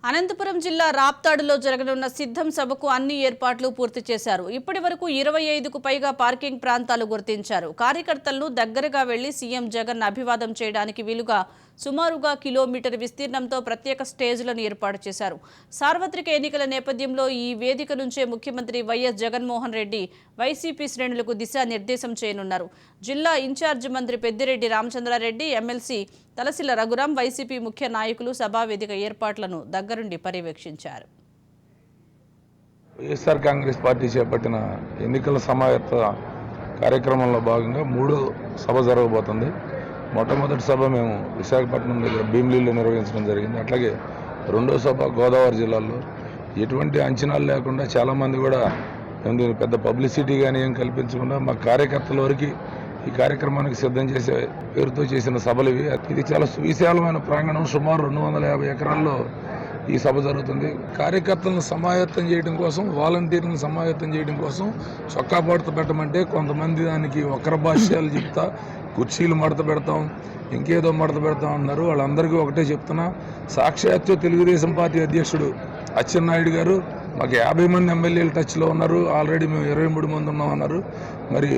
అనంతపురం జిల్లా రాప్తాడులో జరగనున్న సిద్ధం సభకు అన్ని ఏర్పాట్లు పూర్తి చేశారు. ఇప్పటివరకు 25కు పైగా పార్కింగ్ ప్రాంతాలు గుర్తించారు. కార్యకర్తలను దగ్గరగా వెళ్లి సీఎం జగన్ అభివాదం చేయడానికి వీలుగా సుమారుగా కిలోమీటర్ విస్తీర్ణంతో ప్రత్యేక స్టేజ్లను ఏర్పాటు చేశారు. సార్వత్రిక ఎన్నికల నేపథ్యంలో ఈ వేదిక నుంచే ముఖ్యమంత్రి వైఎస్ జగన్మోహన్ రెడ్డి వైసీపీ శ్రేణులకు దిశానిర్దేశం చేయనున్నారు. జిల్లా ఇన్ఛార్జి మంత్రి పెద్దిరెడ్డి రామచంద్రారెడ్డి, ఎమ్మెల్సీ తలసిల రఘురాం, వైసీపీ ముఖ్య నాయకులు సభావేదిక ఏర్పాట్లను దగ్గరుండి పర్యవేక్షించారు. వైఎస్ఆర్ కాంగ్రెస్ పార్టీ చేపట్టిన ఎన్నికల సమాయత్త కార్యక్రమంలో భాగంగా 3వ సభ జరగబోతుంది. మొట్టమొదటి సభ మేము విశాఖపట్నం దగ్గర భీమిలీలో నిర్వహించడం జరిగింది. అట్లాగే 2వ సభ గోదావరి జిల్లాలో. ఎటువంటి అంచనాలు లేకుండా చాలామంది కూడా పెద్ద పబ్లిసిటీ కానీ ఏం కల్పించకుండా మా కార్యకర్తల వరకు ఈ కార్యక్రమానికి సిద్ధం చేసే పేరుతో చేసిన సభలు ఇవి. ఇది చాలా సువిశాలమైన ప్రాంగణం. సుమారు 250 ఎకరాల్లో ఈ సభ జరుగుతుంది. కార్యకర్తలను సమాయత్తం చేయడం కోసం, వాలంటీర్లను సమాయత్తం చేయడం కోసం చొక్కా పడత పెట్టమంటే కొంతమంది దానికి వక్ర భాష్యాలు చెప్తా కుర్చీలు మడత పెడతాం, ఇంకేదో మడత పెడతాం అన్నారు. వాళ్ళందరికీ ఒకటే చెప్తున్నా, సాక్షాత్తు తెలుగుదేశం పార్టీ అధ్యక్షుడు అచ్చెన్నాయుడు గారు మాకు 50 మంది ఎమ్మెల్యేలు టచ్లో ఉన్నారు, ఆల్రెడీ మేము 23 మంది ఉన్నాం అన్నారు. మరి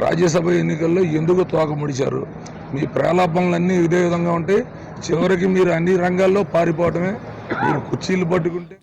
రాజ్యసభ ఎన్నికల్లో ఎందుకు తోక ముడిచారు? మీ ప్రలాపనలన్నీ ఇదే విధంగా ఉంటే చివరికి మీరు అన్ని రంగాల్లో పారిపోవటమే. మీరు కుర్చీలు పట్టుకుంటే